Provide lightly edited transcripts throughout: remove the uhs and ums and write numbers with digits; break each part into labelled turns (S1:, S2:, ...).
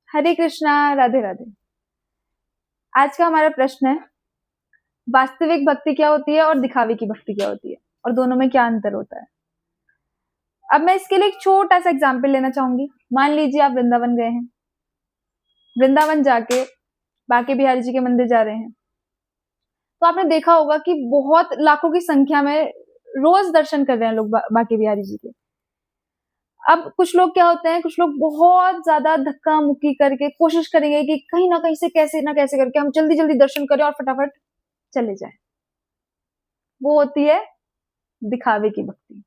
S1: हरे कृष्णा, राधे राधे। आज का हमारा प्रश्न है, वास्तविक भक्ति क्या होती है और दिखावे की भक्ति क्या होती है और दोनों में क्या अंतर होता है। अब मैं इसके लिए एक छोटा सा एग्जाम्पल लेना चाहूंगी। मान लीजिए आप वृंदावन गए हैं, वृंदावन जाके बांके बिहारी जी के मंदिर जा रहे हैं, तो आपने देखा होगा कि बहुत लाखों की संख्या में रोज दर्शन कर रहे हैं लोग बांके बिहारी जी के। अब कुछ लोग क्या होते हैं, कुछ लोग बहुत ज्यादा धक्का मुक्की करके कोशिश करेंगे कि कहीं ना कहीं से कैसे ना कैसे करके हम जल्दी जल्दी दर्शन करें और फटाफट चले जाएं। वो होती है दिखावे की भक्ति।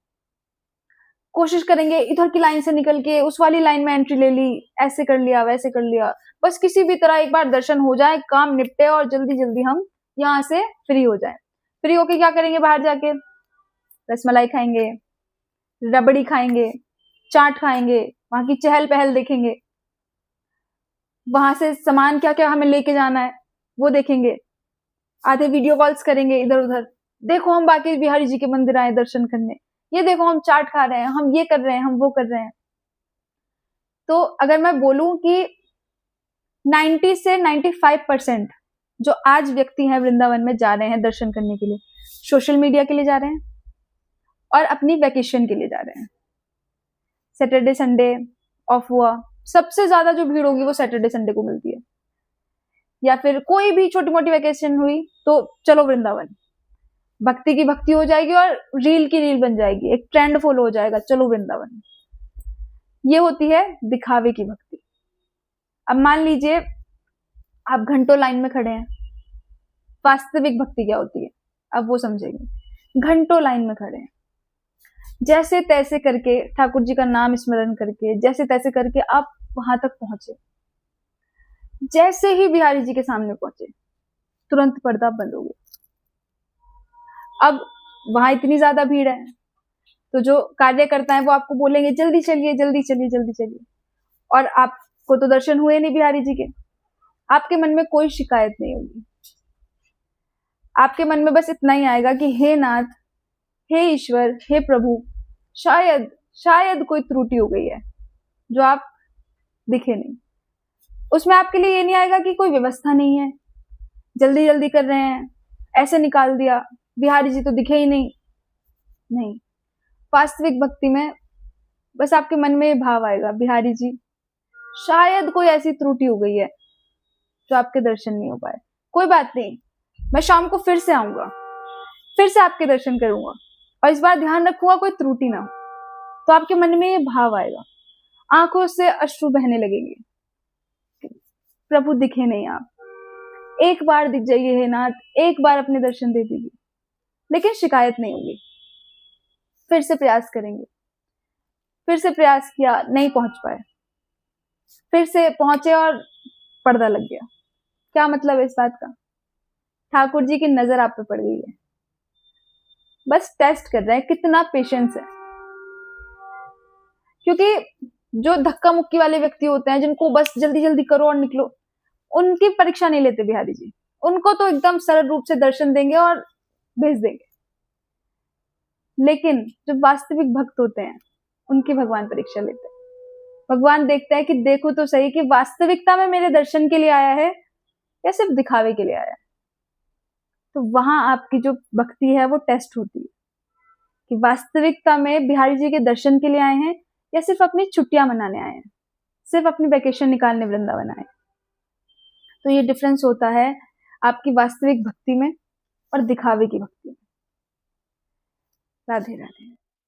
S1: कोशिश करेंगे इधर की लाइन से निकल के उस वाली लाइन में एंट्री ले ली, ऐसे कर लिया वैसे कर लिया, बस किसी भी तरह एक बार दर्शन हो जाए, काम निपटे और जल्दी जल्दी हम यहाँ से फ्री हो जाए। फ्री होके क्या करेंगे, बाहर जाके रसमलाई खाएंगे, रबड़ी खाएंगे, चाट खाएंगे, वहां की चहल पहल देखेंगे, वहां से सामान क्या क्या हमें लेके जाना है वो देखेंगे, आधे वीडियो कॉल्स करेंगे इधर उधर, देखो हम बांके बिहारी जी के मंदिर आए दर्शन करने, ये देखो हम चाट खा रहे हैं, हम ये कर रहे हैं, हम वो कर रहे हैं। तो अगर मैं बोलूं कि 90 से 95% जो आज व्यक्ति हैं वृंदावन में जा रहे हैं दर्शन करने के लिए, सोशल मीडिया के लिए जा रहे हैं और अपनी वैकेशन के लिए जा रहे हैं। सैटरडे संडे ऑफ हुआ, सबसे ज्यादा जो भीड़ होगी वो सैटरडे संडे को मिलती है, या फिर कोई भी छोटी मोटी वैकेशन हुई तो चलो वृंदावन, भक्ति की भक्ति हो जाएगी और रील की रील बन जाएगी, एक ट्रेंड फॉलो हो जाएगा, चलो वृंदावन। ये होती है दिखावे की भक्ति। अब मान लीजिए आप घंटों लाइन में खड़े हैं, वास्तविक भक्ति क्या होती है अब वो समझेंगे। घंटों लाइन में खड़े हैं, जैसे तैसे करके ठाकुर जी का नाम स्मरण करके जैसे तैसे करके आप वहां तक पहुंचे। जैसे ही बिहारी जी के सामने पहुंचे तुरंत पर्दा बंद हो गया। अब वहां इतनी ज्यादा भीड़ है तो जो कार्यकर्ता है वो आपको बोलेंगे जल्दी चलिए जल्दी चलिए जल्दी चलिए, और आपको तो दर्शन हुए नहीं बिहारी जी के। आपके मन में कोई शिकायत नहीं होगी, आपके मन में बस इतना ही आएगा कि हे नाथ, हे ईश्वर, हे प्रभु, शायद शायद कोई त्रुटि हो गई है जो आप दिखे नहीं। उसमें आपके लिए ये नहीं आएगा कि कोई व्यवस्था नहीं है, जल्दी जल्दी कर रहे हैं, ऐसे निकाल दिया, बिहारी जी तो दिखे ही नहीं। नहीं, वास्तविक भक्ति में बस आपके मन में ये भाव आएगा, बिहारी जी शायद कोई ऐसी त्रुटि हो गई है जो आपके दर्शन नहीं हो पाए, कोई बात नहीं, मैं शाम को फिर से आऊंगा, फिर से आपके दर्शन करूंगा और इस बार ध्यान रखूंगा कोई त्रुटि ना हो। तो आपके मन में ये भाव आएगा, आंखों से अश्रु बहने लगेंगे, प्रभु दिखे नहीं आप, एक बार दिख जाइए हे नाथ, एक बार अपने दर्शन दे दीजिए। लेकिन शिकायत नहीं होगी, फिर से प्रयास करेंगे, फिर से प्रयास किया, नहीं पहुंच पाए, फिर से पहुंचे और पर्दा लग गया। क्या मतलब है इस बात का? ठाकुर जी की नजर आप पे पड़ गई है, बस टेस्ट कर रहे हैं कितना पेशेंस है। क्योंकि जो धक्का मुक्की वाले व्यक्ति होते हैं जिनको बस जल्दी जल्दी करो और निकलो, उनकी परीक्षा नहीं लेते बिहारी जी, उनको तो एकदम सरल रूप से दर्शन देंगे और भेज देंगे। लेकिन जो वास्तविक भक्त होते हैं उनकी भगवान परीक्षा लेते हैं। भगवान देखते हैं कि देखो तो सही कि वास्तविकता में मेरे दर्शन के लिए आया है या सिर्फ दिखावे के लिए आया है। तो वहां आपकी जो भक्ति है वो टेस्ट होती है कि वास्तविकता में बिहारी जी के दर्शन के लिए आए हैं या सिर्फ अपनी छुट्टियां मनाने आए हैं, सिर्फ अपनी वैकेशन निकालने वृंदावन आए। तो ये डिफरेंस होता है आपकी वास्तविक भक्ति में और दिखावे की भक्ति में। राधे राधे।